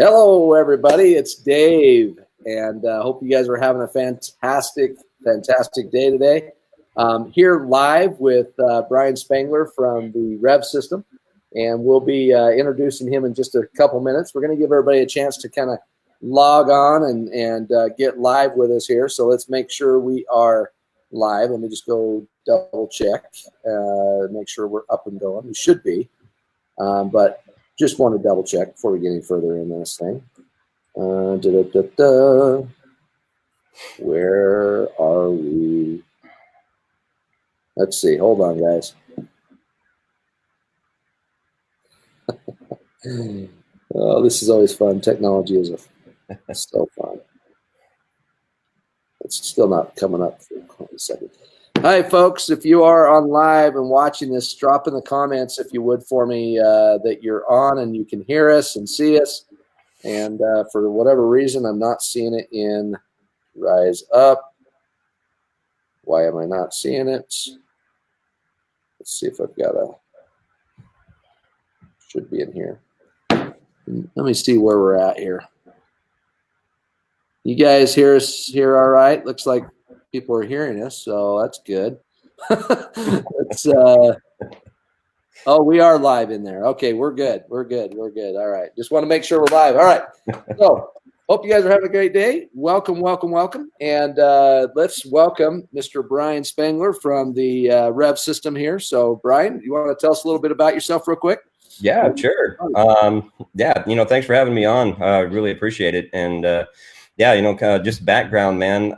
Hello, everybody. It's Dave, and hope you guys are having a fantastic day today. Here live with Brian Spangler from the revvsystem, and we'll be introducing him in just a couple minutes. We're going to give everybody a chance to kind of log on and get live with us here. So let's make sure we are live. Let me just go double check, make sure we're up and going. We should be, but just want to double check before we get any further in this thing. Where are we? Let's see. Hold on, guys. Oh, this is always fun. Technology is so fun. It's still not coming up for a second. Hi, folks. If you are on live and watching this, drop in the comments, if you would, for me, that you're on and you can hear us and see us. And for whatever reason, I'm not seeing it in Rise Up. Why am I not seeing it? Let's see if I've got should be in here. Let me see where we're at here. You guys hear us here all right? Looks like people are hearing us, so that's good. Oh, we are live in there. Okay, we're good. All right. Just want to make sure we're live. All right. So hope you guys are having a great day. Welcome. And let's welcome Mr. Brian Spangler from the revvsystem here. So Brian, you want to tell us a little bit about yourself real quick? Yeah, sure. Thanks for having me on. I really appreciate it. And kind of just background, man.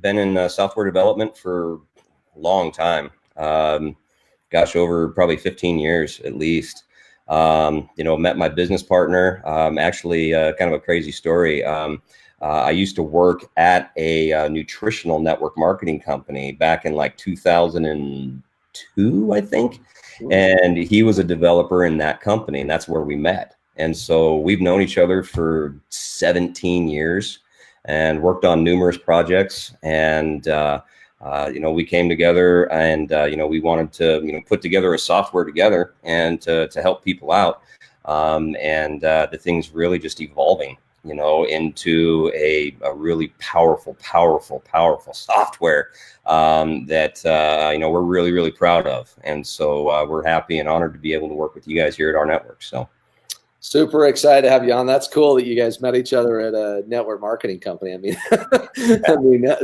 Been in software development for a long time. Over probably 15 years at least. Met my business partner. Actually, kind of a crazy story. I used to work at a nutritional network marketing company back in like 2002, I think. And he was a developer in that company, and that's where we met. And so we've known each other for 17 years and worked on numerous projects. And, we came together and, we wanted to, put together a software together and to help people out. The thing's really just evolving, into a really powerful software that, we're really, really proud of. And so we're happy and honored to be able to work with you guys here at Rnetwork. So. Super excited to have you on. That's cool that you guys met each other at a network marketing company. I mean,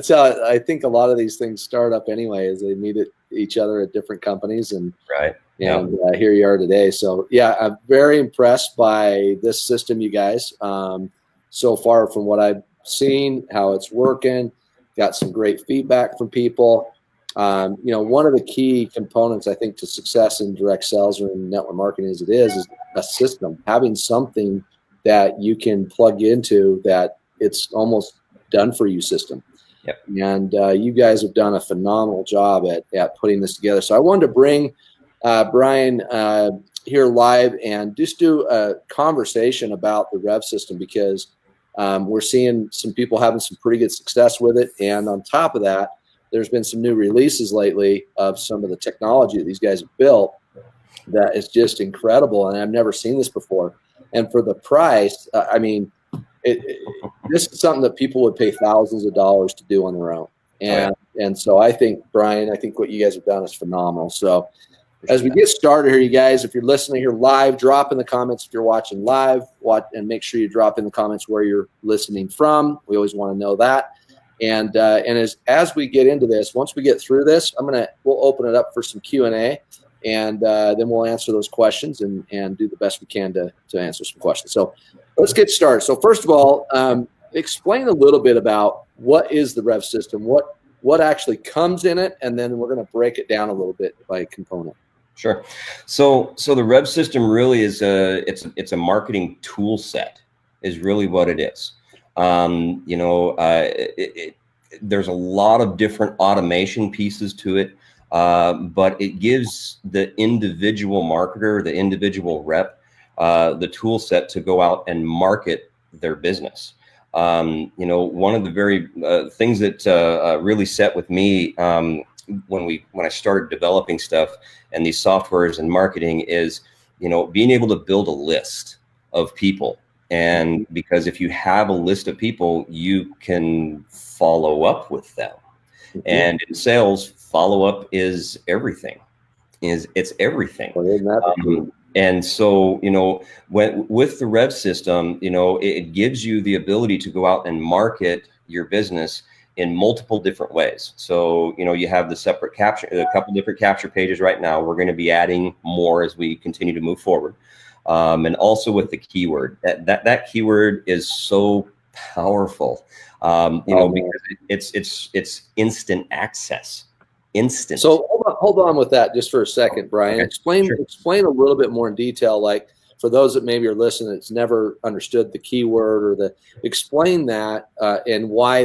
so I think a lot of these things start up anyway as they meet each other at different companies, and right. And here you are today. So yeah, I'm very impressed by this system, you guys. So far from what I've seen, how it's working, got some great feedback from people. One of the key components, I think, to success in direct sales or in network marketing is a system, having something that you can plug into that it's almost done for you system. Yep. And you guys have done a phenomenal job at putting this together. So I wanted to bring Brian here live and just do a conversation about the revvsystem, because we're seeing some people having some pretty good success with it. And on top of that, there's been some new releases lately of some of the technology that these guys have built that is just incredible, and I've never seen this before. And for the price, this is something that people would pay thousands of dollars to do on their own. And so I think, Brian, what you guys have done is phenomenal. So as we get started here, you guys, if you're listening here live, drop in the comments if you're watching live, and make sure you drop in the comments where you're listening from. We always want to know that. And as we get into this, once we get through this, we'll open it up for some Q&A, and then we'll answer those questions and do the best we can to answer some questions. So let's get started. So first of all, explain a little bit about what is the revvsystem, what actually comes in it, and then we're going to break it down a little bit by component. Sure. So the revvsystem really is it's a marketing tool set is really what it is. There's a lot of different automation pieces to it, but it gives the individual marketer, the individual rep, the tool set to go out and market their business. One of the very things that really set with me when I started developing stuff and these softwares and marketing is, being able to build a list of people And because if you have a list of people, you can follow up with them. And in sales, follow up is everything. It's everything. And so, you know, with the Rev system, you know, it gives you the ability to go out and market your business in multiple different ways. So, you know, you have the separate capture, a couple different capture pages right now. We're going to be adding more as we continue to move forward. And also with the keyword, that keyword is so powerful, you know, because it's instant access. Instant. So hold on with that just for a second, Brian. Okay. Explain a little bit more in detail, like for those that maybe are listening that's never understood the keyword or explain that and why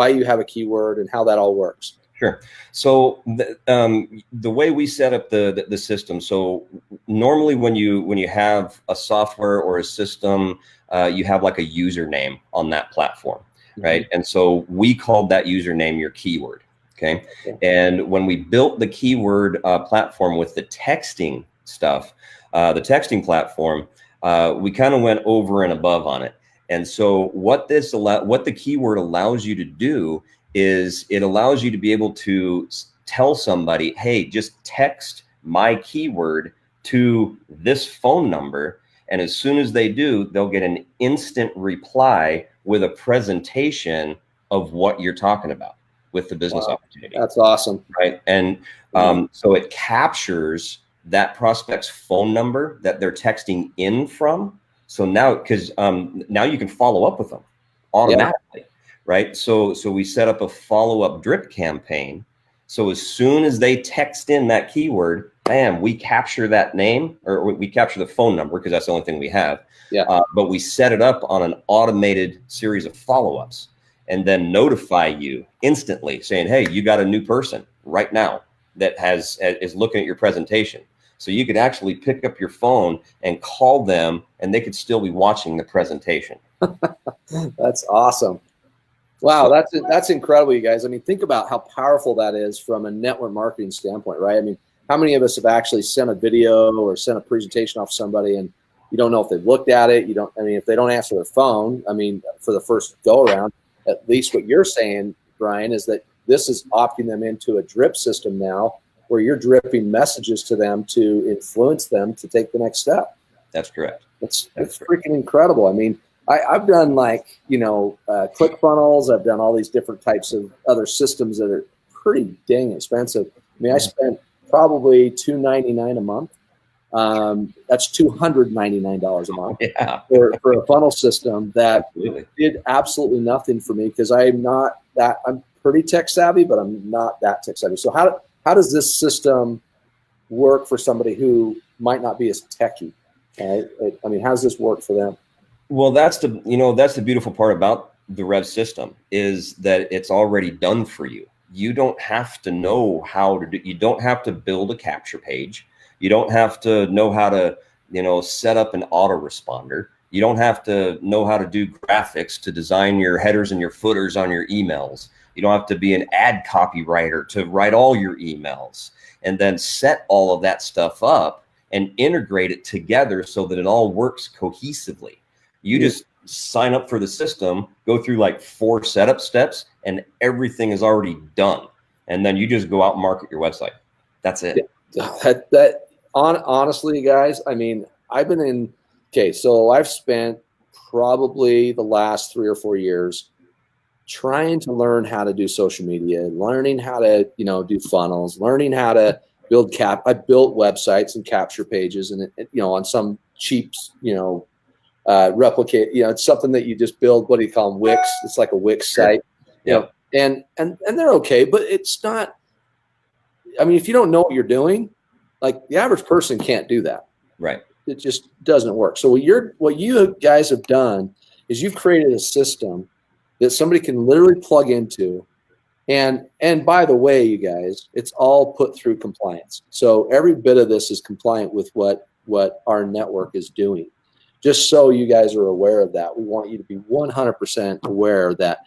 you have a keyword and how that all works. Sure. So the way we set up the system, so normally when you have a software or a system, you have like a username on that platform, right? And so we called that username your keyword. Okay. And when we built the keyword platform with the texting stuff, the texting platform, we kind of went over and above on it. And so what the keyword allows you to do is it allows you to be able to tell somebody, hey, just text my keyword to this phone number. And as soon as they do, they'll get an instant reply with a presentation of what you're talking about with the business opportunity. That's awesome. Right. And so it captures that prospect's phone number that they're texting in from. So now, because now you can follow up with them automatically. Right. So we set up a follow-up drip campaign. So as soon as they text in that keyword, bam, we capture that name, or we capture the phone number because that's the only thing we have. But we set it up on an automated series of follow-ups and then notify you instantly saying, hey, you got a new person right now that is looking at your presentation. So you could actually pick up your phone and call them and they could still be watching the presentation. That's awesome. Wow, that's incredible, you guys. I mean, think about how powerful that is from a network marketing standpoint, right? I mean, how many of us have actually sent a video or sent a presentation off somebody and you don't know if they've looked at it? If they don't answer their phone, I mean, for the first go around, at least what you're saying, Brian, is that this is opting them into a drip system now where you're dripping messages to them to influence them to take the next step. That's correct. It's freaking incredible. I mean, I've done ClickFunnels. I've done all these different types of other systems that are pretty dang expensive. I mean, I spent probably $299 a month. That's $299 a month for a funnel system that did absolutely nothing for me because I'm pretty tech savvy, but I'm not that tech savvy. So how does this system work for somebody who might not be as techy? Right? I mean, how does this work for them? Well, that's the beautiful part about the Rev system is that it's already done for you. You don't have to know how to do. You don't have to build a capture page. You don't have to know how to, set up an autoresponder. You don't have to know how to do graphics to design your headers and your footers on your emails. You don't have to be an ad copywriter to write all your emails and then set all of that stuff up and integrate it together so that it all works cohesively. You just sign up for the system, go through like 4 setup steps, and everything is already done. And then you just go out and market your website. That's it. Honestly, guys, I mean, so I've spent probably the last 3 or 4 years trying to learn how to do social media, learning how to, do funnels, learning how to build I built websites and capture pages and, on some cheap, replicate, it's something that you just build. What do you call them? Wix. It's like a Wix site, and they're okay, but it's not, I mean, if you don't know what you're doing, like the average person can't do that. Right. It just doesn't work. So what you guys have done is you've created a system that somebody can literally plug into. And by the way, you guys, it's all put through compliance. So every bit of this is compliant with what our network is doing. Just so you guys are aware of that. We want you to be 100% aware that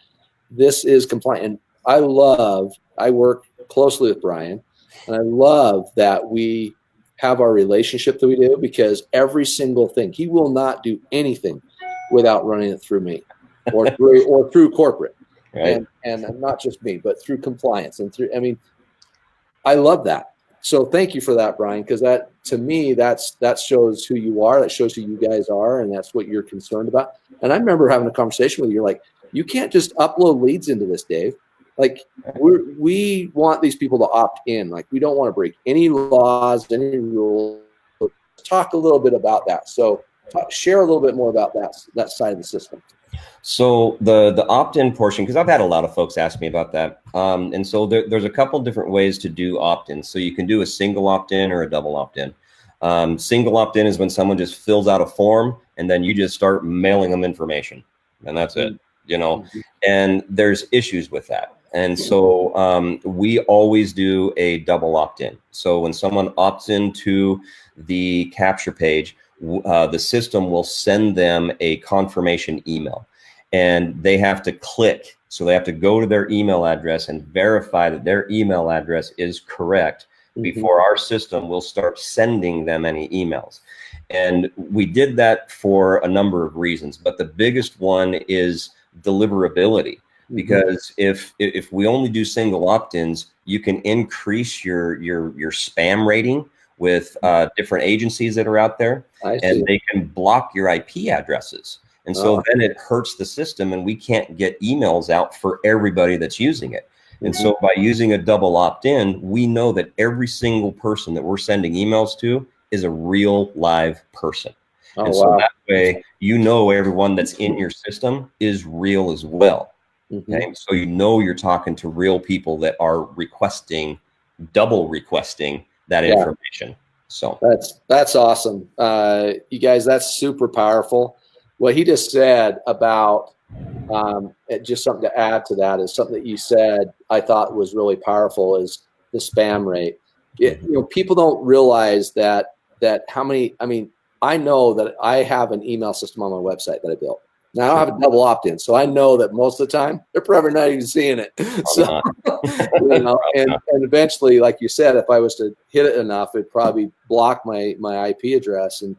this is compliant. And I work closely with Brian, and I love that we have our relationship that we do because every single thing, he will not do anything without running it through me or through corporate. Right. And not just me, but through compliance and through, I mean, I love that. So thank you for that, Brian, because that, to me, that shows who you are. That shows who you guys are, and that's what you're concerned about. And I remember having a conversation with you. You're like, you can't just upload leads into this, Dave. Like, we want these people to opt in. Like, we don't want to break any laws, any rules. Talk a little bit about that. So share a little bit more about that side of the system. So the opt-in portion, because I've had a lot of folks ask me about that. And so there's a couple different ways to do opt-in. So you can do a single opt-in or a double opt-in. Single opt-in is when someone just fills out a form and then you just start mailing them information, and that's it, you know, and there's issues with that. And so we always do a double opt-in. So when someone opts into the capture page, the system will send them a confirmation email. And they have to click. So they have to go to their email address and verify that their email address is correct before our system will start sending them any emails. And we did that for a number of reasons, but the biggest one is deliverability. Because if we only do single opt-ins, you can increase your spam rating with different agencies that are out there, and they can block your IP addresses. And so then it hurts the system, and we can't get emails out for everybody that's using it. And so by using a double opt-in, we know that every single person that we're sending emails to is a real live person. And so that way, you know, everyone that's in your system is real as well. Okay? So you know you're talking to real people that are double requesting that information. So that's awesome. You guys, that's super powerful. What he just said about just something to add to that is something that you said I thought was really powerful is the spam rate. You know, people don't realize that how many. I mean, I know that I have an email system on my website that I built. Now I don't have a double opt-in, so I know that most of the time they're probably not even seeing it. So, you know, and eventually, like you said, if I was to hit it enough, it'd probably block my IP address, and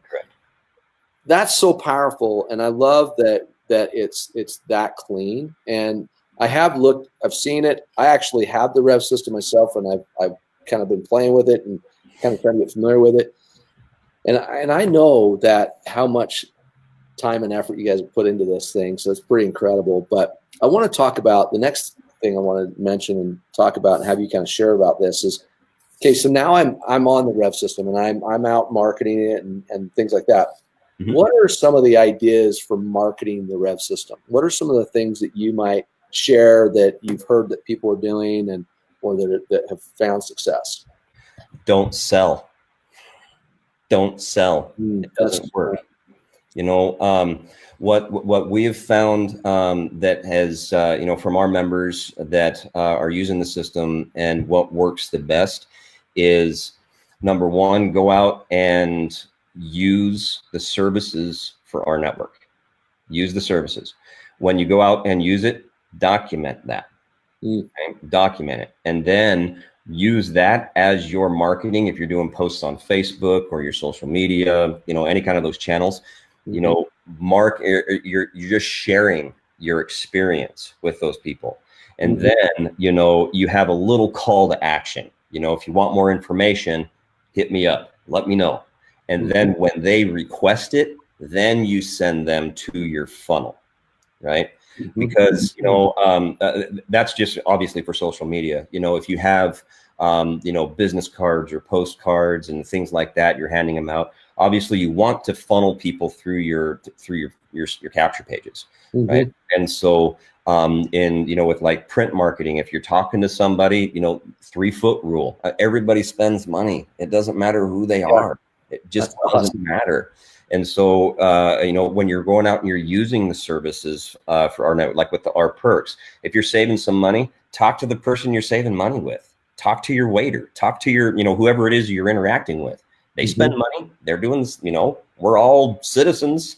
that's so powerful. And I love that it's that clean. And I have looked, I've seen it. I actually have the Rev system myself, and I've kind of been playing with it and kind of trying to get familiar with it. And I know that how much time and effort you guys have put into this thing. So it's pretty incredible. But I want to talk about the next thing I want to mention and talk about and have you kind of share about this is, okay, so now I'm on the Rev system and I'm out marketing it and things like that. What are some of the ideas for marketing the Rev system? What are some of the things that you might share that you've heard that people are doing or that have found success? Don't sell. Don't sell. It doesn't work. You know, what we have found that has, you know, from our members that are using the system, and what works the best is, number one, go out and use the services for Rnetwork. Use the services. When you go out and use it, document that. Okay? Document it. And then use that as your marketing. If you're doing posts on Facebook or your social media, you know, any kind of those channels, you know, you're just sharing your experience with those people. And then, you know, you have a little call to action. You know, if you want more information, hit me up, let me know. And then when they request it, then you send them to your funnel, right? Because, you know, that's just obviously for social media. You know, if you have, you know, business cards or postcards and things like that, you're handing them out. Obviously, you want to funnel people through your capture pages, right? And so, you know, with like print marketing, if you're talking to somebody, you know, 3-foot rule. Everybody spends money. It doesn't matter who they are. It just doesn't matter. And so, you know, when you're going out and you're using the services for our network, like with our perks, if you're saving some money, talk to the person you're saving money with. Talk to your waiter. Talk to your, you know, whoever it is you're interacting with. They spend money. They're doing this, you know, we're all citizens,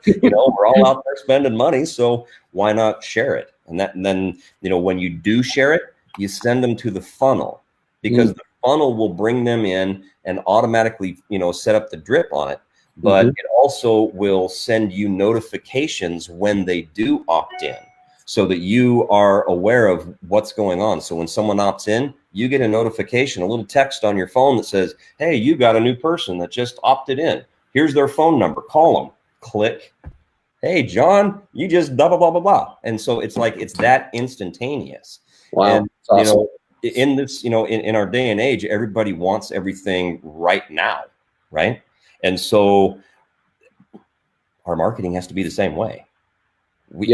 you know, we're all out there spending money. So why not share it? And then, you know, when you do share it, you send them to the funnel, because the funnel will bring them in and automatically, you know, set up the drip on it. but it also will send you notifications when they do opt in, so that you are aware of what's going on. So when someone opts in, you get a notification, a little text on your phone that says, hey, you got a new person that just opted in. Here's their phone number. Call them. Click. Hey, John, you just blah, blah, blah, blah, blah. And so it's like, it's that instantaneous. Wow. And, Awesome. in this, in our day and age, everybody wants everything right now, right? And so our marketing has to be the same way. We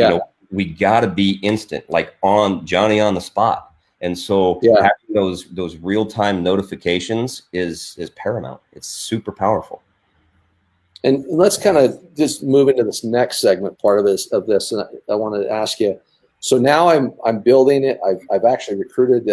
got to be instant, like on Johnny on the spot. And so having those real-time notifications is paramount. It's super powerful. And let's kind of just move into this next segment part of this. And I wanted to ask you. So now I'm building it. I've actually recruited.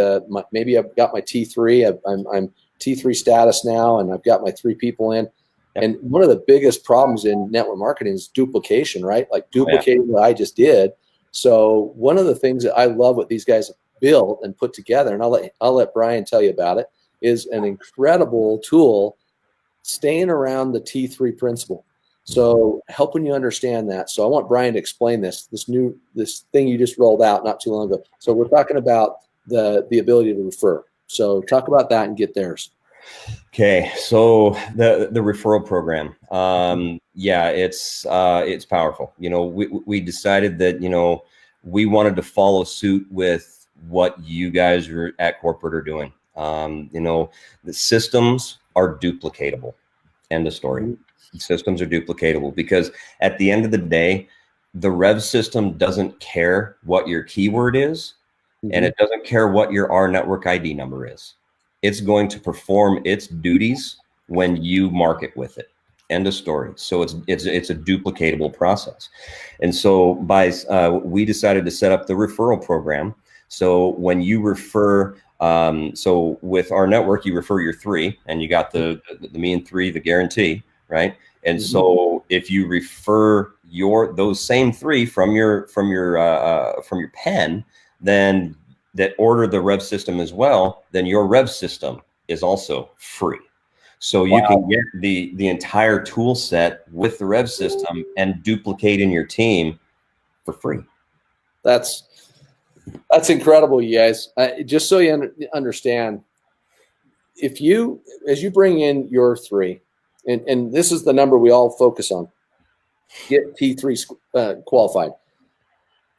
Maybe I've got my T3. I'm T3 status now, and I've got my 3 people in. And one of the biggest problems in network marketing is duplication, right? Like duplicating what I just did. So one of the things that I love what these guys have built and put together, and I'll let Brian tell you about it, is an incredible tool staying around the T3 principle. So helping you understand that. So I want Brian to explain this thing you just rolled out not too long ago. So we're talking about the ability to refer. So talk about that and get theirs. Okay, so the referral program, it's powerful. We decided that we wanted to follow suit with what you guys at corporate are doing. The systems are duplicatable. End of story. Systems are duplicatable because at the end of the day, the Rev system doesn't care what your keyword is, and it doesn't care what your Rnetwork ID number is. It's going to perform its duties when you market with it. End of story. So it's a duplicatable process. And so we decided to set up the referral program. So when you refer, so with Rnetwork, you refer your 3, and you got the me and 3, the guarantee, right? And so if you refer those same 3 from your pen, then that order the Rev system as well, then your Rev system is also free. So you can get the entire tool set with the Rev system and duplicate in your team for free. That's incredible, you guys. Just so you understand, as you bring in your 3, and this is the number we all focus on, get T3 qualified.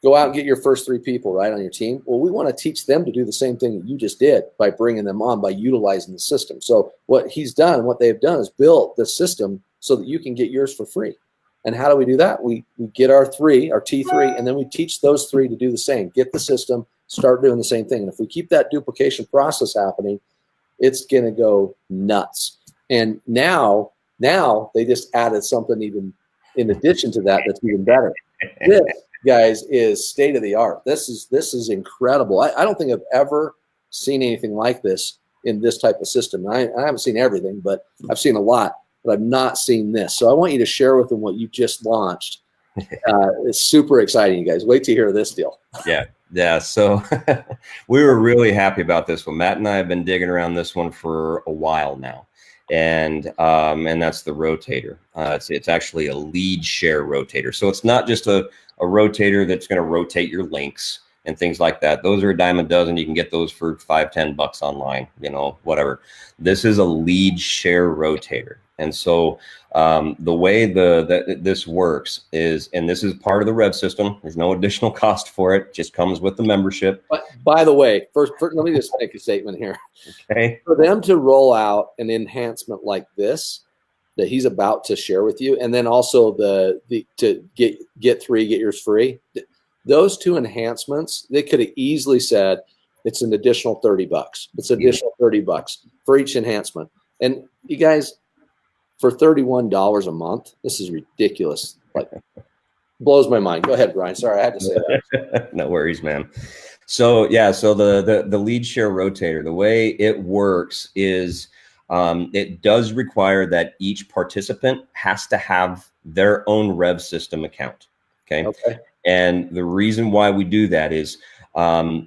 Go out and get your first 3 people right on your team. Well, we want to teach them to do the same thing that you just did by bringing them on, by utilizing the system. So what they've done is built the system so that you can get yours for free. And how do we do that? We get our T3, and then we teach those 3 to do the same. Get the system, start doing the same thing. And if we keep that duplication process happening, it's going to go nuts. And now they just added something even in addition to that that's even better. This, guys, is state of the art. This is incredible. I don't think I've ever seen anything like this in this type of system. I haven't seen everything, but I've seen a lot, but I've not seen this. So I want you to share with them what you just launched. It's super exciting, you guys. Wait to hear this deal. Yeah. So we were really happy about this one. Matt and I have been digging around this one for a while now. And that's the rotator. It's actually a lead share rotator. So it's not just a rotator that's going to rotate your links and things like that. Those are a dime a dozen. You can get those for $5-10 online, whatever. This is a lead share rotator. And so the way this works is, and this is part of the Rev system, there's no additional cost for it, just comes with the membership. But by the way, first let me just make a statement here. Okay. For them to roll out an enhancement like this that he's about to share with you, and then also to get 3, get yours free, those 2 enhancements, they could have easily said it's an additional $30. It's an additional $30 for each enhancement. And you guys, for $31 a month, this is ridiculous. Like, blows my mind. Go ahead, Brian. Sorry, I had to say that. No worries, man. So the lead share rotator, the way it works is it does require that each participant has to have their own Rev system account. Okay. And the reason why we do that is,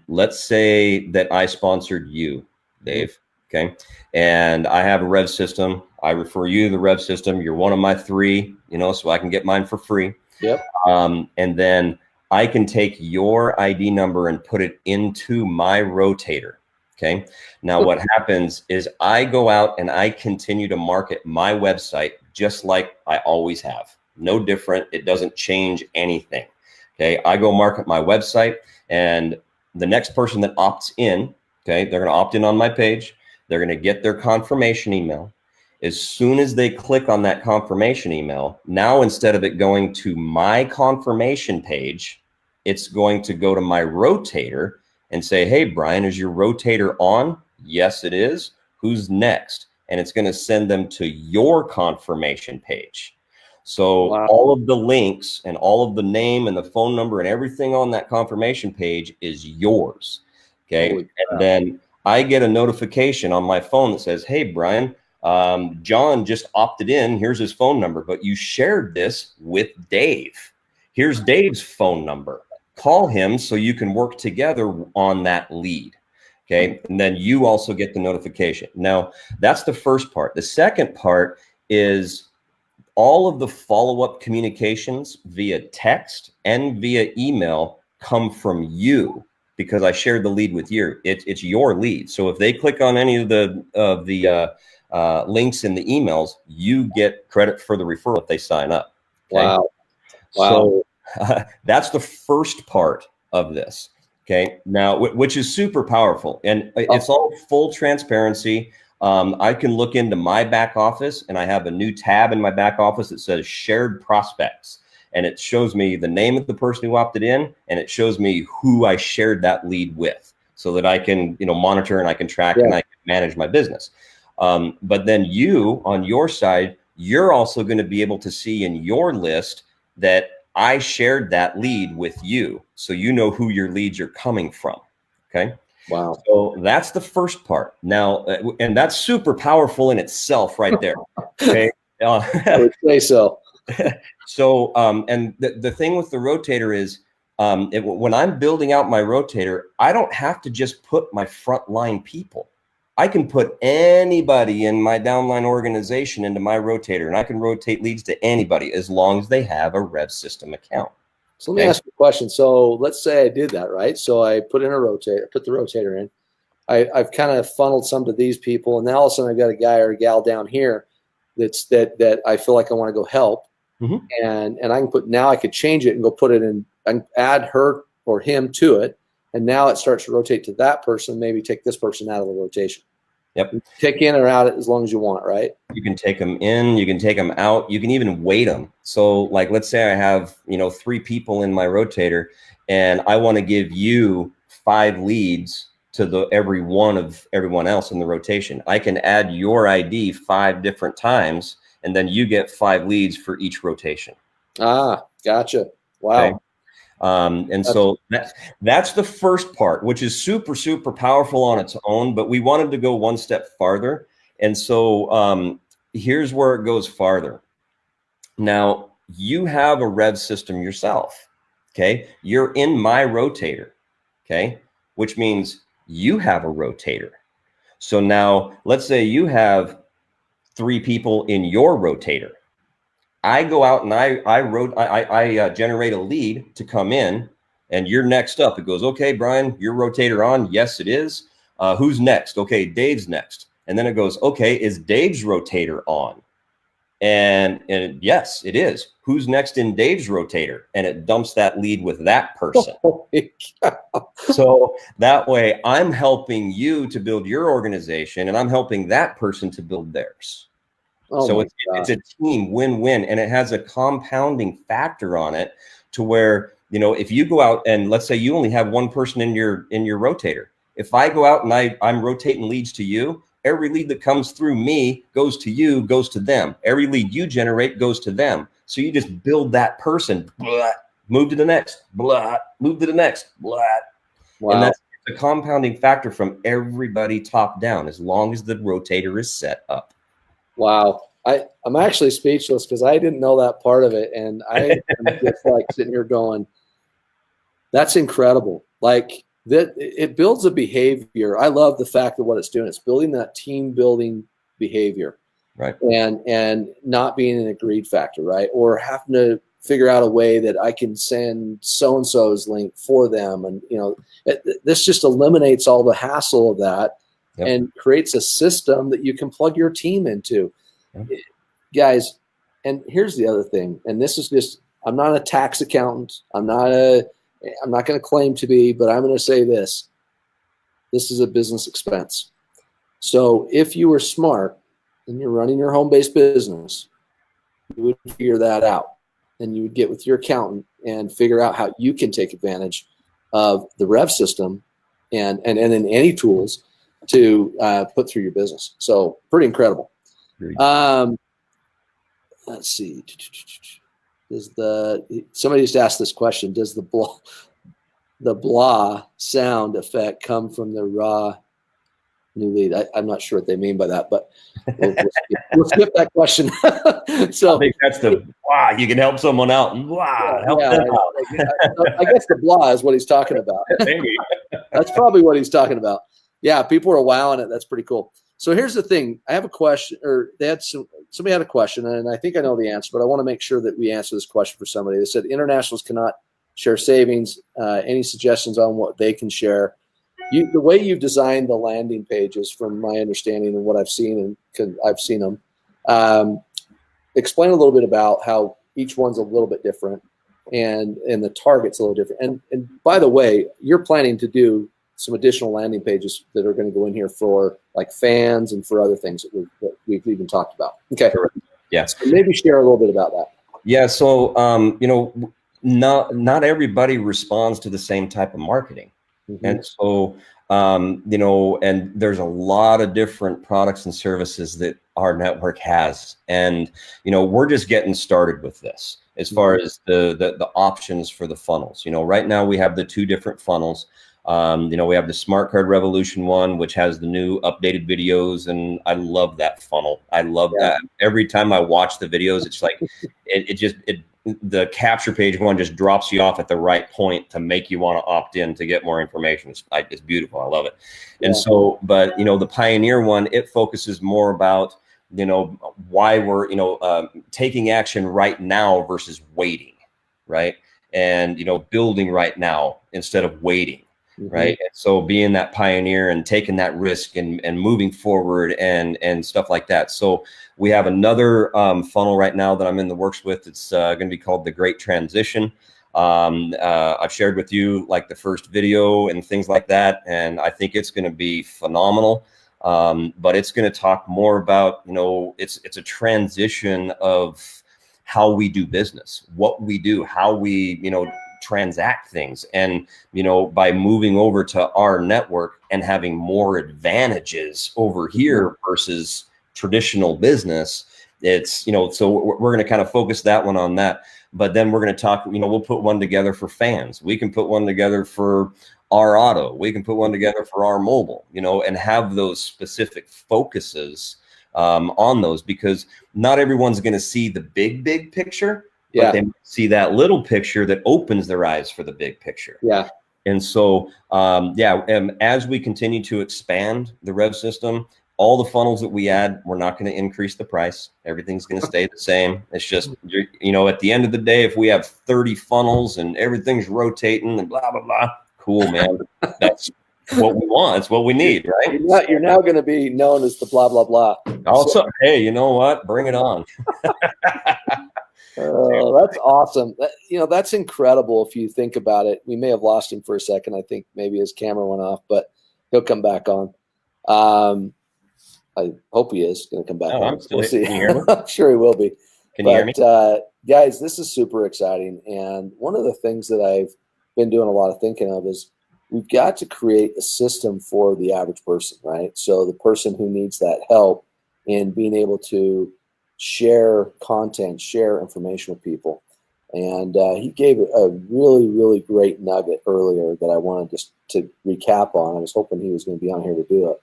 let's say that I sponsored you, Dave. Okay. And I have a Rev system. I refer you to the Rev system. You're one of my 3, so I can get mine for free. Yep. And then I can take your ID number and put it into my rotator. Okay. Now what happens is I go out and I continue to market my website just like I always have. No different. It doesn't change anything. Okay. I go market my website, and the next person that opts in, okay, they're going to opt in on my page. They're going to get their confirmation email. As soon as they click on that confirmation email, now instead of it going to my confirmation page, it's going to go to my rotator and say, hey, Brian, is your rotator on? Yes, it is. Who's next? And it's going to send them to your confirmation page. So Wow. all of the links and all of the name and the phone number and everything on that confirmation page is yours. Okay. And then I get a notification on my phone that says, hey, Brian, John just opted in. Here's his phone number, but you shared this with Dave. Here's Dave's phone number. Call him so you can work together on that lead. Okay. And then you also get the notification. Now, that's the first part. The second part is all of the follow-up communications via text and via email come from you, because I shared the lead with you. It's your lead. So if they click on any of the links in the emails, you get credit for the referral if they sign up. Okay? Wow. So that's the first part of this. Okay. Now, which is super powerful, and it's all full transparency. I can look into my back office, and I have a new tab in my back office that says shared prospects. And it shows me the name of the person who opted in, and it shows me who I shared that lead with, so that I can, monitor and I can track and I can manage my business. But then you, on your side, you're also going to be able to see in your list that I shared that lead with you, so you know who your leads are coming from. Okay. Wow. So that's the first part. Now, and that's super powerful in itself right there. Okay. I would say so. So, and the thing with the rotator is, when I'm building out my rotator, I don't have to just put my frontline people. I can put anybody in my downline organization into my rotator, and I can rotate leads to anybody as long as they have a Rev system account. So let me ask you a question. So let's say I did that, right? So I put in a rotator, put the rotator in. I've kind of funneled some to these people, and now all of a sudden I've got a guy or a gal down here that I feel like I want to go help. Mm-hmm. And I can I could change it and go put it in, and add her or him to it. And now it starts to rotate to that person, maybe take this person out of the rotation. Yep. Take in or out as long as you want, right? You can take them in, you can take them out, you can even weight them. So like, let's say I have, 3 people in my rotator, and I want to give you 5 leads to everyone else in the rotation. I can add your ID 5 different times, and then you get 5 leads for each rotation. Ah, gotcha. Wow. Okay. And so that's the first part, which is super, super powerful on its own, but we wanted to go one step farther. And so here's where it goes farther. Now, you have a Rev system yourself. Okay. You're in my rotator. Okay. Which means you have a rotator. So now let's say you have 3 people in your rotator. I go out and I generate a lead to come in, and you're next up. It goes, okay, Brian, your rotator on? Yes, it is. Who's next? Okay, Dave's next. And then it goes, okay, is Dave's rotator on? And yes, it is. Who's next in Dave's rotator? And it dumps that lead with that person. So that way I'm helping you to build your organization, and I'm helping that person to build theirs. Oh, so it's a team win-win, and it has a compounding factor on it to where, if you go out and let's say you only have 1 person in your rotator. If I go out and I'm rotating leads to you, every lead that comes through me goes to you, goes to them. Every lead you generate goes to them. So you just build that person, blah, move to the next, blah, move to the next, blah. Wow. And that's a compounding factor from everybody top down, as long as the rotator is set up. Wow. I'm actually speechless because I didn't know that part of it. And I am just like sitting here going, that's incredible. Like that, it builds a behavior. I love the fact that what it's doing. It's building that team building behavior. Right. And not being an greed factor, right? Or having to figure out a way that I can send so-and-so's link for them. And, this just eliminates all the hassle of that. Yep. And creates a system that you can plug your team into. Yep. Guys, and here's the other thing, and this is just, I'm not a tax accountant. I'm not going to claim to be, but I'm going to say this. This is a business expense. So if you were smart and you're running your home-based business, you would figure that out. And you would get with your accountant and figure out how you can take advantage of the Rev system and then any tools to put through your business. So pretty incredible. Let's see. Somebody just asked this question: does the blah sound effect come from the raw new lead? I'm not sure what they mean by that, but we'll skip that question. So I think that's the blah. You can help someone out. Blah, help them out. I guess the blah is what he's talking about. That's probably what he's talking about. Yeah, people are wowing it. That's pretty cool. So here's the thing. I have a question, or somebody had a question, and I think I know the answer, but I want to make sure that we answer this question for somebody. They said internationals cannot share savings. Any suggestions on what they can share? The way you've designed the landing pages, from my understanding and what I've seen, and because I've seen them, explain a little bit about how each one's a little bit different, and the target's a little different. And by the way, you're planning to do some additional landing pages that are going to go in here for like fans and for other things that we've even talked about. Okay. Yeah. So maybe share a little bit about that. Yeah. So, not everybody responds to the same type of marketing. Mm-hmm. And so, and there's a lot of different products and services that our network has. And, we're just getting started with this as far as the options for the funnels. Right now we have the 2 different funnels. We have the Smart Card Revolution one, which has the new updated videos, and I love that funnel. I love that. Every time I watch the videos, it's like the capture page one just drops you off at the right point to make you want to opt in to get more information. It's beautiful. I love it. And so, but the Pioneer one, it focuses more about why we're taking action right now versus waiting, right? And building right now instead of waiting. Mm-hmm. Right. And so being that pioneer and taking that risk and moving forward and stuff like that. So we have another funnel right now that I'm in the works with. It's going to be called The Great Transition. I've shared with you like the first video and things like that. And I think it's going to be phenomenal. But it's going to talk more about, it's a transition of how we do business, what we do, how we, transact things. And by moving over to our network and having more advantages over here versus traditional business, it's so we're going to kind of focus that one on that. But then we're going to talk, we'll put one together for fans. We can put one together for our auto. We can put one together for our mobile, and have those specific focuses on those, because not everyone's going to see the big picture. But they see that little picture that opens their eyes for the big picture. Yeah. And so, as we continue to expand the Rev system, all the funnels that we add, we're not going to increase the price. Everything's going to stay the same. It's just, at the end of the day, if we have 30 funnels and everything's rotating and blah, blah, blah, cool, man. That's what we want. It's what we need, right? You're now going to be known as the blah, blah, blah. Also, hey, you know what? Bring it on. Oh, that's awesome. That's incredible if you think about it. We may have lost him for a second. I think maybe his camera went off, but he'll come back on. I hope he is going to come back on. I'm still here. Can you hear me? I'm sure he will be. Can you hear me? Guys, this is super exciting. And one of the things that I've been doing a lot of thinking of is we've got to create a system for the average person, right? So the person who needs that help in being able to share content, share information with people. And he gave a really, really great nugget earlier that I wanted just to recap on. I was hoping he was going to be on here to do it,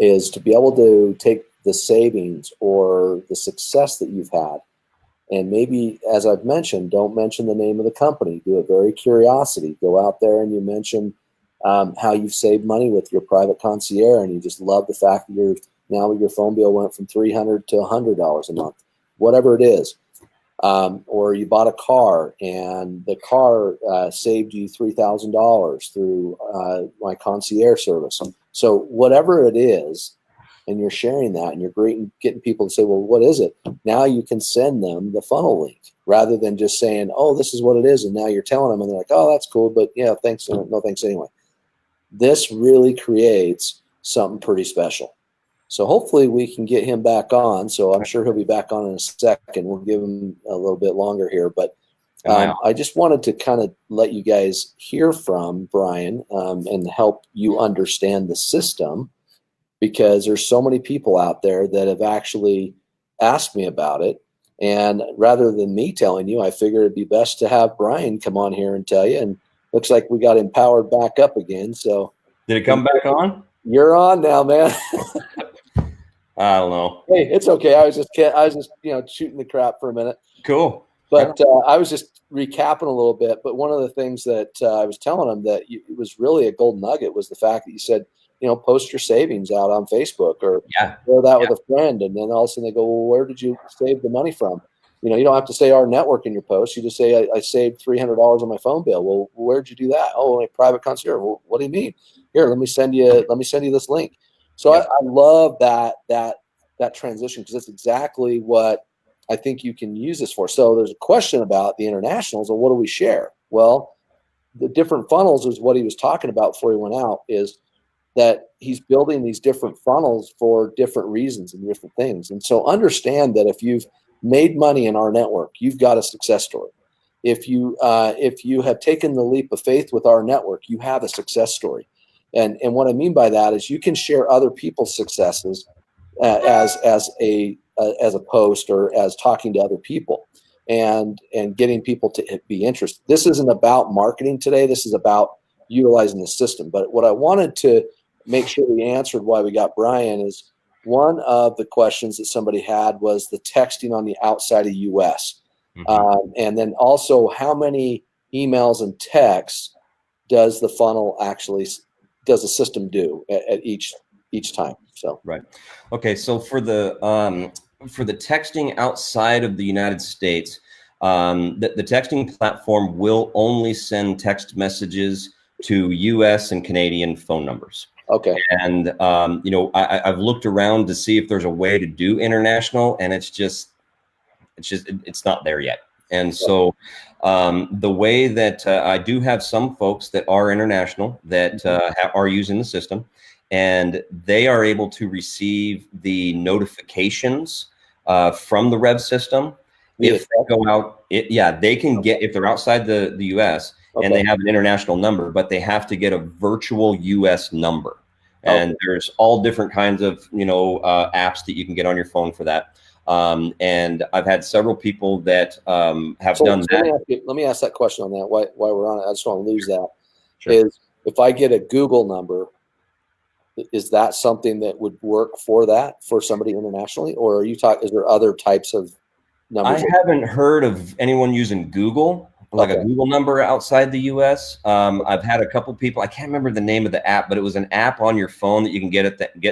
is to be able to take the savings or the success that you've had. And maybe, as I've mentioned, don't mention the name of the company. Do it very curiosity. Go out there and you mention how you've saved money with your private concierge, and you just love the fact that you're now your phone bill went from $300 to $100 a month, whatever it is. Or you bought a car and the car saved you $3,000 through my concierge service. So whatever it is, and you're sharing that and you're getting people to say, well, what is it? Now you can send them the funnel link rather than just saying, oh, this is what it is. And now you're telling them and they're like, oh, that's cool. But yeah, thanks. No, thanks anyway. This really creates something pretty special. So hopefully we can get him back on. So I'm sure he'll be back on in a second. We'll give him a little bit longer here. But I just wanted to kind of let you guys hear from Brian and help you understand the system, because there's so many people out there that have actually asked me about it. And rather than me telling you, I figured it'd be best to have Brian come on here and tell you. And looks like we got him powered back up again. So did it come back on? You're on now, man. I don't know. Hey, it's okay. I was just shooting the crap for a minute. Cool. But I was just recapping a little bit. But one of the things that I was telling him that it was really a gold nugget was the fact that you said, post your savings out on Facebook or share that with a friend. And then all of a sudden they go, well, where did you save the money from? You don't have to say Rnetwork in your post. You just say, I saved $300 on my phone bill. Well, where'd you do that? Oh, my private concierge. Well, what do you mean? Here, let me send you this link. So I love that transition, because it's exactly what I think you can use this for. So there's a question about the internationals and what do we share? Well, the different funnels is what he was talking about before he went out, is that he's building these different funnels for different reasons and different things. And so understand that if you've made money in Rnetwork, you've got a success story. If you have taken the leap of faith with Rnetwork, you have a success story. And what I mean by that is you can share other people's successes as a post or as talking to other people and getting people to be interested. This isn't about marketing today. This is about utilizing the system. But what I wanted to make sure we answered why we got Brian is one of the questions that somebody had was the texting on the outside of US. And then also how many emails and texts does the funnel actually, does the system do at each time? So right. Okay. So for the texting outside of the United States, the texting platform will only send text messages to US and Canadian phone numbers. Okay. And I've looked around to see if there's a way to do international, and it's not there yet. And so the way that I do have some folks that are international that are using the system, and they are able to receive the notifications from the Rev system. If they go out, they can get, if they're outside the US and they have an international number, but they have to get a virtual US number. And there's all different kinds of, apps that you can get on your phone for that. And I've had several people that have done that. Let me ask that question on that. Why we're on it? I just want to lose that. Sure. Is if I get a Google number, is that something that would work for somebody internationally, or are you is there other types of numbers? I haven't heard of anyone using Google, like a Google number outside the US. I've had a couple people, I can't remember the name of the app, but it was an app on your phone that you can get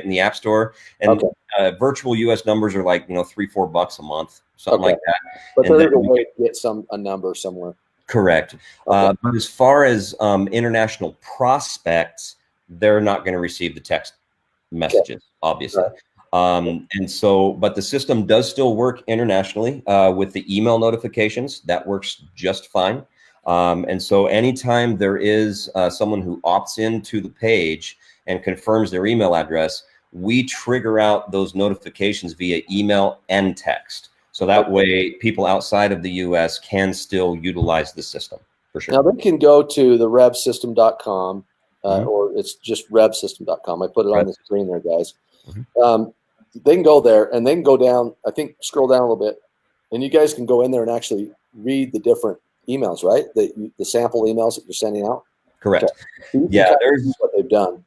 in the App Store. And virtual US numbers are like, $3-4 a month, something like that. But there's a way to get a number somewhere. Correct. But as far as international prospects, they're not going to receive the text messages, obviously. Right. And so, but the system does still work internationally with the email notifications. That works just fine. And so anytime there is someone who opts into the page and confirms their email address, we trigger out those notifications via email and text. So that way people outside of the US can still utilize the system for sure. Now they can go to the revvsystem.com or it's just revvsystem.com. I put it on the screen there, guys. They can go there and they can go down, I think scroll down a little bit, and you guys can go in there and actually read the different emails, right? The sample emails that you're sending out. Correct. So there's what they've done.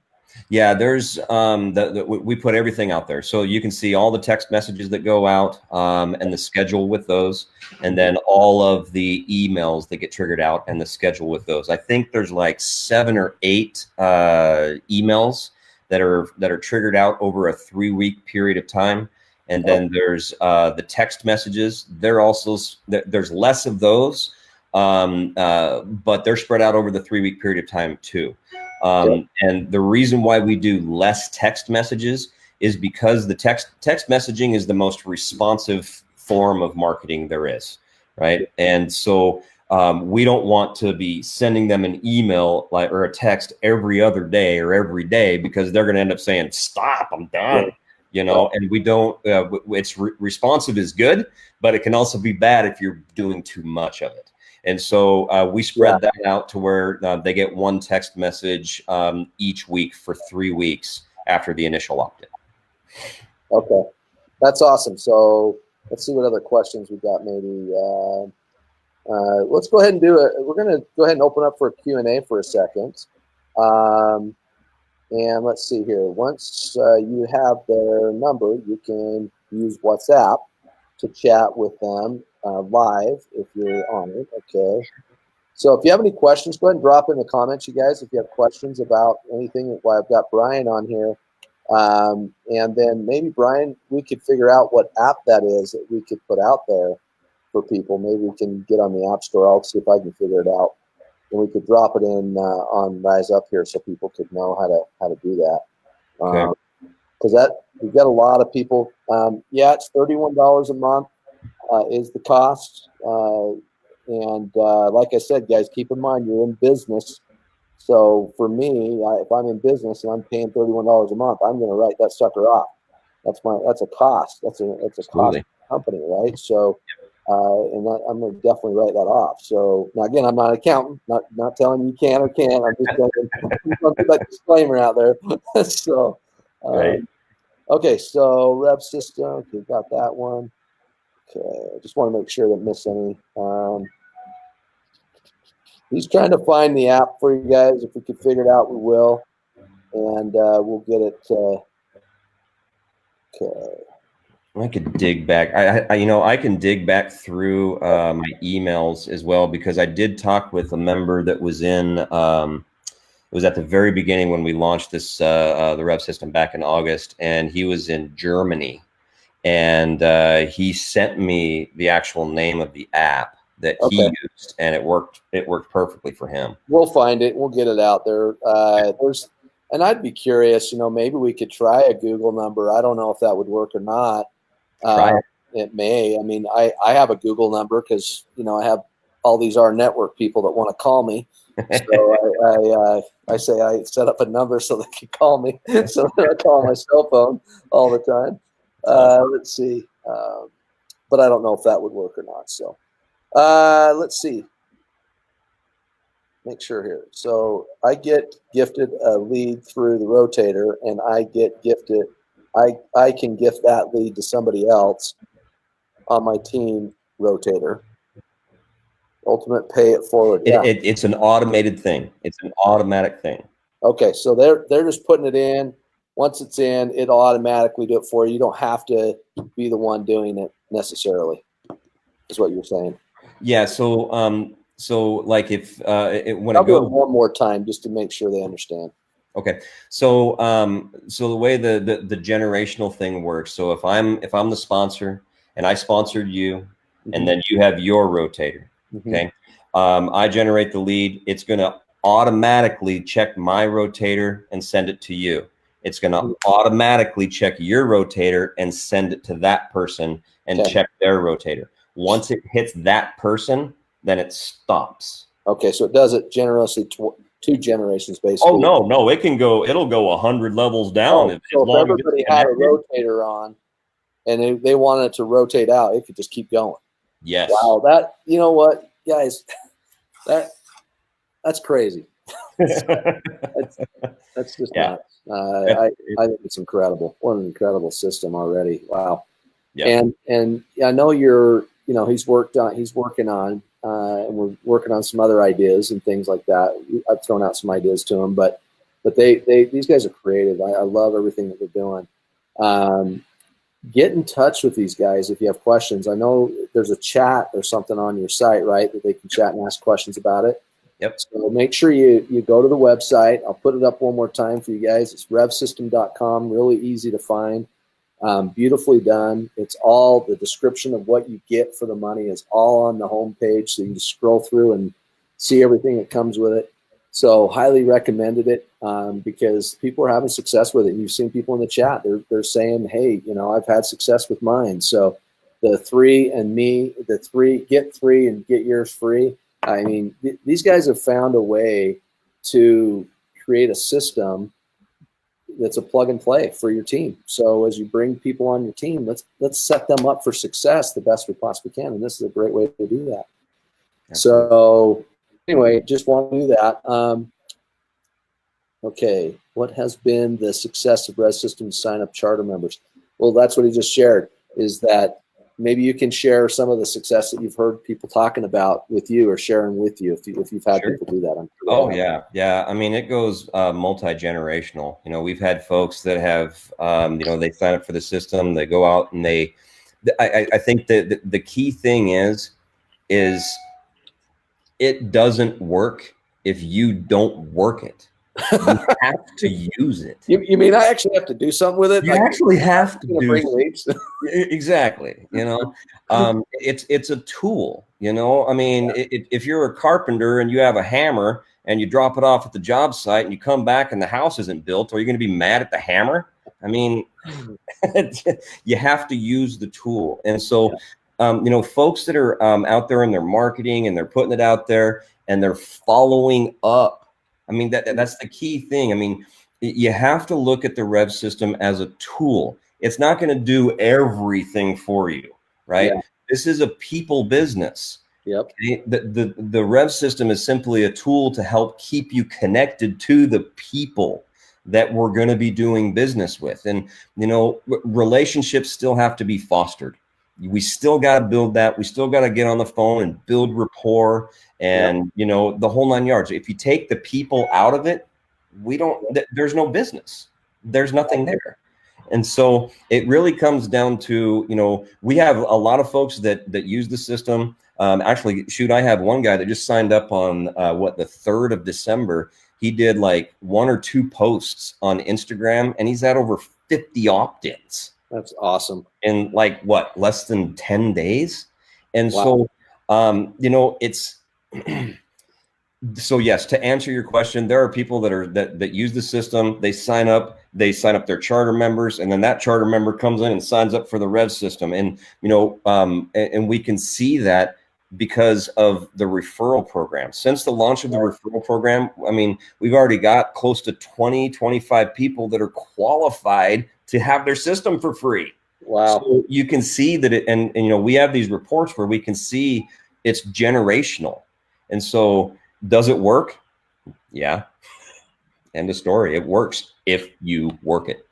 Yeah, there's we put everything out there, so you can see all the text messages that go out and the schedule with those, and then all of the emails that get triggered out and the schedule with those. I think there's like 7 or 8 emails that are triggered out over a 3-week period of time. And then there's the text messages. There's less of those, but they're spread out over the 3-week period of time too. And the reason why we do less text messages is because the text messaging is the most responsive form of marketing there is, right? And so we don't want to be sending them an email or a text every other day or every day, because they're going to end up saying, "Stop, I'm done." You know, and we don't, it's responsive is good, but it can also be bad if you're doing too much of it. And so we spread that out to where they get one text message each week for 3 weeks after the initial opt-in. Okay, that's awesome. So let's see what other questions we got. Maybe let's go ahead and do it. We're going to go ahead and open up for a Q&A for a second. And let's see here. Once you have their number, you can use WhatsApp to chat with them live if you're on it. Okay. So if you have any questions, go ahead and drop in the comments, you guys, if you have questions about anything. While I've got Brian on here. And then maybe, Brian, we could figure out what app that is that we could put out there for people. Maybe we can get on the App Store. I'll see if I can figure it out. And we could drop it in on Rise Up here so people could know how to do that. Because we've got a lot of people. It's $31 a month is the cost. And like I said, guys, keep in mind you're in business. So for me, if I'm in business and I'm paying $31 a month, I'm going to write that sucker off. That's a cost. That's a cost of the company, right? So. And I'm going to definitely write that off. So now, again, I'm not an accountant, not telling you can or can't. I'm just going to put that disclaimer out there. So, okay. So revvsystem, okay, got that one. Okay, I just want to make sure I didn't miss any. He's trying to find the app for you guys. If we could figure it out, we will, and we'll get it. Okay. I could dig back. I can dig back through my emails as well, because I did talk with a member that was in. It was at the very beginning when we launched this the revvsystem back in August, and he was in Germany, and he sent me the actual name of the app that he used, and it worked. It worked perfectly for him. We'll find it. We'll get it out there. And I'd be curious. Maybe we could try a Google number. I don't know if that would work or not. It may. I mean, I have a Google number because, I have all these Rnetwork people that want to call me. So I say I set up a number so they can call me. So I call my cell phone all the time. Let's see. But I don't know if that would work or not. So let's see. Make sure here. So I get gifted a lead through the rotator, and I get gifted. I can gift that lead to somebody else on my team rotator. Ultimate pay it forward. It's an automated thing. It's an automatic thing. Okay, so they're just putting it in. Once it's in, it'll automatically do it for you. You don't have to be the one doing it necessarily, is what you're saying. Yeah. So like if when I'll do it one more time just to make sure they understand. Okay, so the way the generational thing works. So if I'm the sponsor and I sponsored you, and then you have your rotator, okay, I generate the lead. It's going to automatically check my rotator and send it to you. It's going to automatically check your rotator and send it to that person and check their rotator. Once it hits that person, then it stops. Okay, so it does it generously. 2 generations, basically. Oh no, it'll go 100 levels down. So if everybody had a rotator on, and they wanted it to rotate out, it could just keep going. Yes. Wow, that, you know what, guys, that's crazy. That's just nuts. I think it's incredible. What an incredible system already. Wow. Yeah. And I know he's working on. And we're working on some other ideas and things like that. I've thrown out some ideas to them, but these guys are creative. I love everything that they're doing. Get in touch with these guys if you have questions. I know there's a chat or something on your site, right, that they can chat and ask questions about it. Yep. So make sure you go to the website. I'll put it up one more time for you guys. It's revvsystem.com. Really easy to find. Beautifully done. It's all the description of what you get for the money is all on the homepage. So you can just scroll through and see everything that comes with it. So highly recommended it because people are having success with it. You've seen people in the chat. They're saying, hey, I've had success with mine. So the 3 and me, the 3, get 3 and get yours free. I mean, these guys have found a way to create a system that's a plug and play for your team. So as you bring people on your team, let's set them up for success the best we possibly can. And this is a great way to do that. Absolutely. So anyway, just want to do that. Okay, what has been the success of revvsystem sign up charter members? Well, that's what he just shared, is that maybe you can share some of the success that you've heard people talking about with you or sharing with you if you've had people do that. Oh, yeah. I mean, it goes multi-generational. We've had folks that have, they sign up for the system, they go out and I think that the key thing is it doesn't work if you don't work it. You have to use it. You mean I actually have to do something with it? You actually have to do leads. Exactly. It's a tool. I mean, if you're a carpenter and you have a hammer and you drop it off at the job site and you come back and the house isn't built, are you going to be mad at the hammer? I mean, you have to use the tool. And so, folks that are out there in their marketing and they're putting it out there and they're following up. I mean, that's the key thing. I mean, you have to look at the Rev system as a tool. It's not going to do everything for you, right? Yeah. This is a people business. Yep. Okay? The Rev system is simply a tool to help keep you connected to the people that we're going to be doing business with. And, relationships still have to be fostered. We still got to build that. We still got to get on the phone and build rapport and, the whole 9 yards. If you take the people out of it, there's no business. There's nothing there. And so it really comes down to, we have a lot of folks that use the system. Actually, I have one guy that just signed up on the 3rd of December. He did like 1 or 2 posts on Instagram and he's had over 50 opt-ins. That's awesome. In less than 10 days. And wow. So, it's, so yes, to answer your question, there are people that use the system, they sign up their charter members, and then that charter member comes in and signs up for the Rev system. And, and we can see that because of the referral program. Since the launch of the referral program, I mean, we've already got close to 25 people that are qualified to have their system for free. Wow. So you can see that and we have these reports where we can see it's generational. And so does it work? Yeah. End of story. It works if you work it.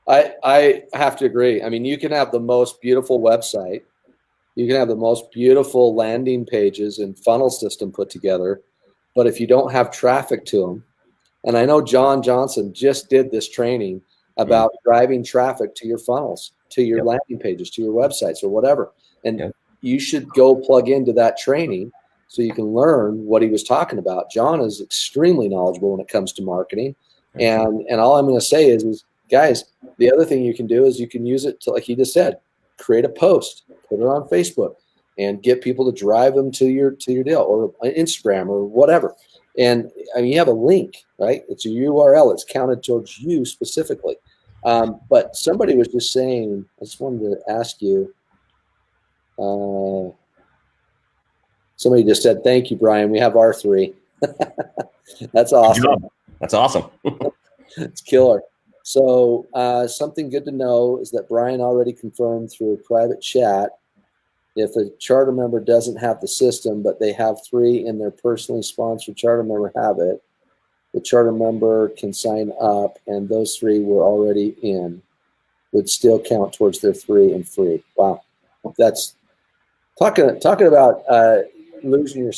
I have to agree. I mean, you can have the most beautiful website. You can have the most beautiful landing pages and funnel system put together. But if you don't have traffic to them, and I know John Johnson just did this training about driving traffic to your funnels, to your landing pages, to your websites or whatever. And you should go plug into that training so you can learn what he was talking about. John is extremely knowledgeable when it comes to marketing. And all I'm going to say is, guys, the other thing you can do is you can use it to, like he just said, create a post, put it on Facebook and get people to drive them to your deal or Instagram or whatever. And I mean, you have a link, right? It's a URL. It's counted towards you specifically. But somebody was just saying, I just wanted to ask you, somebody just said, thank you, Brian. We have R3. That's awesome. That's awesome. It's killer. So something good to know is that Brian already confirmed through a private chat, if a charter member doesn't have the system, but they have 3 and their personally sponsored charter member have it, the charter member can sign up and those 3 were already in, would still count towards their 3 and free. Wow. That's talking about losing your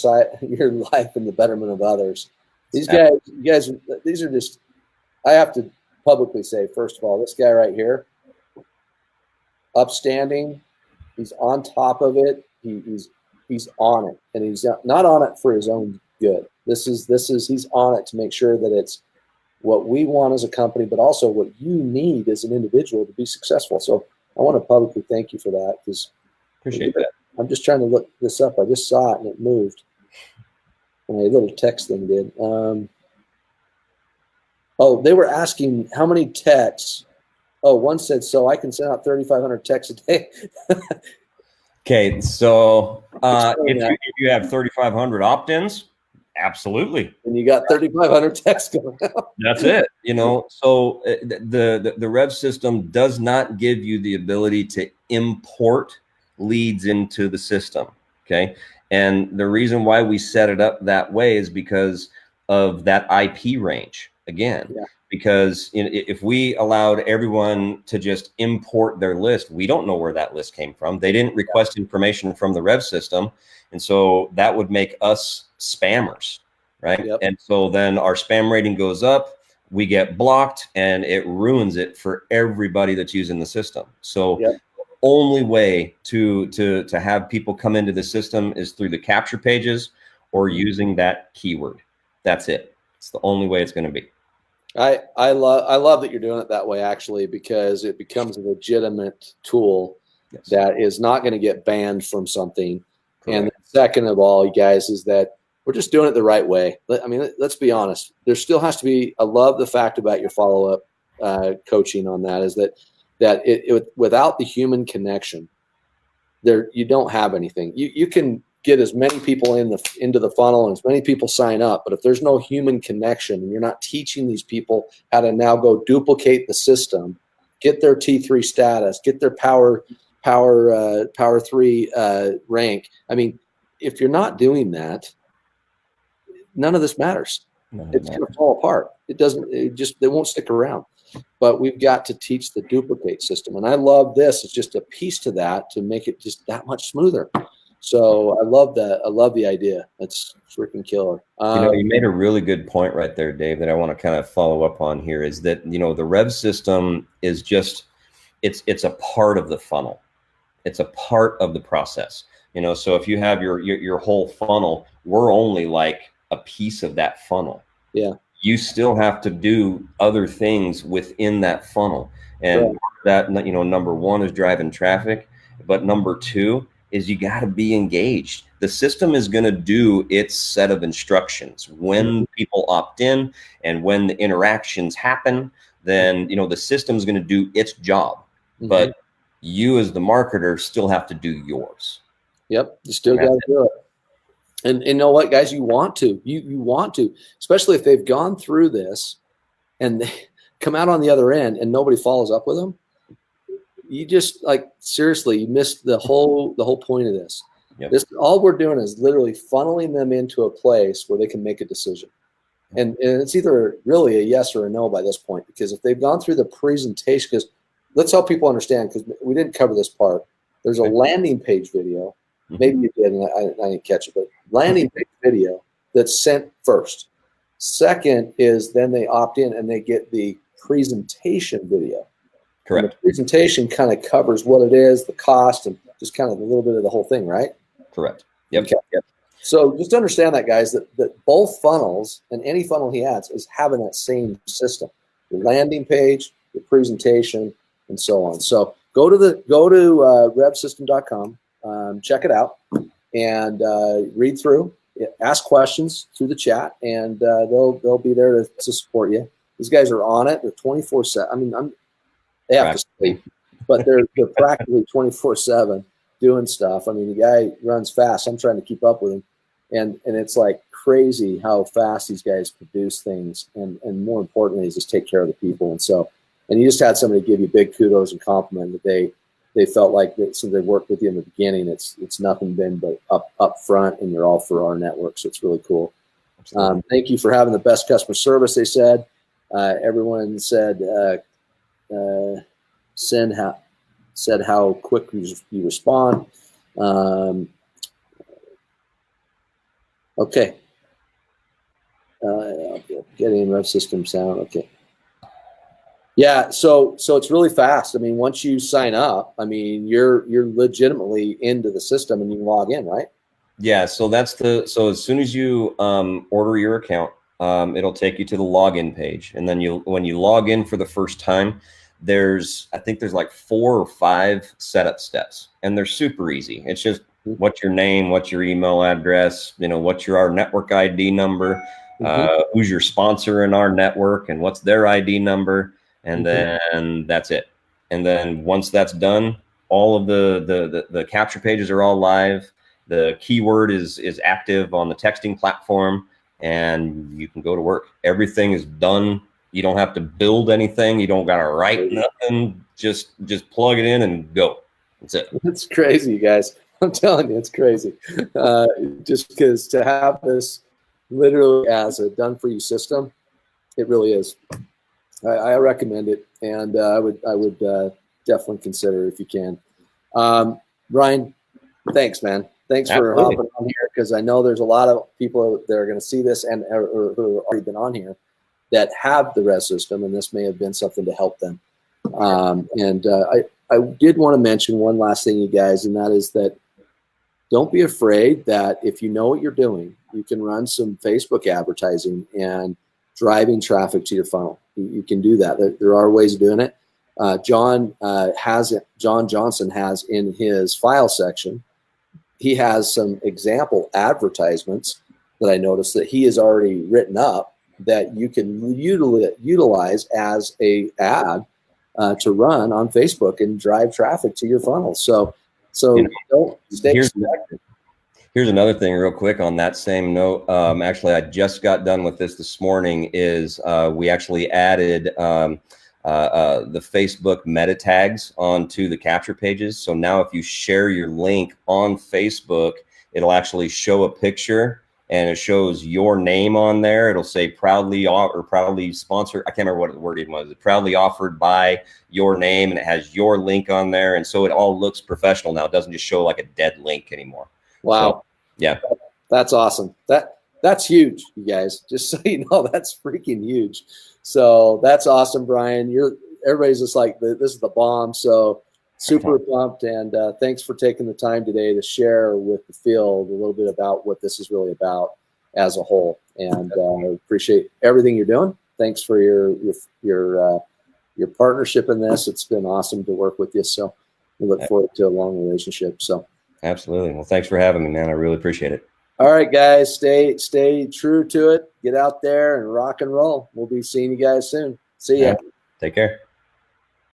life in the betterment of others. These guys, these are just, I have to publicly say, first of all, this guy right here, upstanding, he's on top of it. He's on it, and he's not on it for his own Good. This is he's on it to make sure that it's what we want as a company, but also what you need as an individual to be successful. So I want to publicly thank you for that, because Appreciate that. I'm just trying to look this up. I just saw it and it moved. My little text thing did. Oh, they were asking how many texts. Oh, one said, so I can send out 3,500 texts a day. Okay, so if you have 3,500 opt-ins, absolutely. And you got 3,500 texts going out. That's it. You know, so the Rev system does not give you the ability to import leads into the system. Okay, and the reason why we set it up that way is because of that IP range. Again, because if we allowed everyone to just import their list, we don't know where that list came from. They didn't request information from the Rev system, and so that would make us spammers. Right. Yep. And so then our spam rating goes up, we get blocked, and it ruins it for everybody that's using the system. So the only way to have people come into the system is through the capture pages or using that keyword. That's it. It's the only way it's going to be. I love that you're doing it that way, actually, because it becomes a legitimate tool that is not going to get banned from something. Correct. And second of all, you guys, is that we're just doing it the right way. I mean, let's be honest. There still has to be. I love the fact about your follow-up coaching on that, is that it without the human connection, you don't have anything. You can get as many people into the funnel and as many people sign up, but if there's no human connection and you're not teaching these people how to now go duplicate the system, get their T3 status, get their power 3 rank. I mean, if you're not doing that, none of this matters. It's going to fall apart. They won't stick around. But we've got to teach the duplicate system. And I love this. It's just a piece to that to make it just that much smoother. So I love that. I love the idea. That's freaking killer. You made a really good point right there, Dave, that I want to kind of follow up on here, is that, the Rev system is just, it's a part of the funnel. It's a part of the process. So if you have your whole funnel, we're only like a piece of that funnel. Yeah. You still have to do other things within that funnel. And that, number one is driving traffic, but number two is you got to be engaged. The system is going to do its set of instructions. When people opt in and when the interactions happen, then, the system is going to do its job. But you as the marketer still have to do yours. Yep. You still got to do it. And you know what, guys, you want to, especially if they've gone through this and they come out on the other end and nobody follows up with them. You just, seriously, you missed the whole point of this. Yep. All we're doing is literally funneling them into a place where they can make a decision. And it's either really a yes or a no by this point, because if they've gone through the presentation, because let's help people understand, because we didn't cover this part. There's a landing page video. Maybe you did, and I didn't catch it, but landing page video that's sent first. Second is then they opt in and they get the presentation video. Correct. And the presentation kind of covers what it is, the cost, and just kind of a little bit of the whole thing, right? Correct. Yep. Okay. Yep. So just understand that, guys, that both funnels and any funnel he adds is having that same system: the landing page, the presentation, and so on. So go to revvsystem.com. Check it out and read through, ask questions through the chat, and they'll be there to support you. These guys are on it. They're 24/7. I mean, they have to sleep, but they're practically 24/7 doing stuff. I mean, the guy runs fast. I'm trying to keep up with him, and it's like crazy how fast these guys produce things, and more importantly, is just take care of the people. And you just had somebody give you big kudos and compliment that they felt like that, so they worked with you in the beginning. It's nothing been but up front, and you're all for Rnetwork, so it's really cool. Thank you for having the best customer service. They said everyone said how quick you respond. Okay. Getting Rev system sound. Okay. Yeah, so it's really fast. I mean, once you sign up, I mean, you're legitimately into the system and you log in, right? Yeah, so so as soon as you order your account, it'll take you to the login page, and then when you log in for the first time, I think there's like 4 or 5 setup steps, and they're super easy. It's just what's your name, what's your email address, what's your Rnetwork ID number, who's your sponsor in our network, and what's their ID number, and then that's it. And then once that's done, all of the capture pages are all live. The keyword is active on the texting platform, and you can go to work. Everything is done. You don't have to build anything. You don't got to write nothing. Just plug it in and go. That's it. It's crazy, you guys. I'm telling you, it's crazy. Just because to have this literally as a done-for-you system, it really is. I recommend it, and I would definitely consider it if you can. Brian, thanks, man. Thanks for hopping on here, because I know there's a lot of people that are going to see this and or who have already been on here that have the res system, and this may have been something to help them. I did want to mention one last thing, you guys, and that is that don't be afraid that if you know what you're doing, you can run some Facebook advertising and driving traffic to your funnel. You can do that. There are ways of doing it. John Johnson has in his file section, he has some example advertisements that I noticed that he has already written up that you can utilize as a ad to run on Facebook and drive traffic to your funnel. So don't stay distracted. Here's another thing real quick on that same note. Actually, I just got done with this morning, is we actually added the Facebook meta tags onto the capture pages. So now if you share your link on Facebook, it'll actually show a picture and it shows your name on there. It'll say proudly sponsored. I can't remember what the wording was. Proudly offered by your name, and it has your link on there. And so it all looks professional now. It doesn't just show like a dead link anymore. Wow. So, yeah. That's awesome. That's huge, you guys. Just so you know, that's freaking huge. So that's awesome, Brian. Everybody's just like, this is the bomb. So super pumped, and thanks for taking the time today to share with the field a little bit about what this is really about as a whole. And appreciate everything you're doing. Thanks for your partnership in this. It's been awesome to work with you. So we look forward to a long relationship. So absolutely. Well, thanks for having me, man. I really appreciate it. All right, guys, stay true to it. Get out there and rock and roll. We'll be seeing you guys soon. See ya. Take care.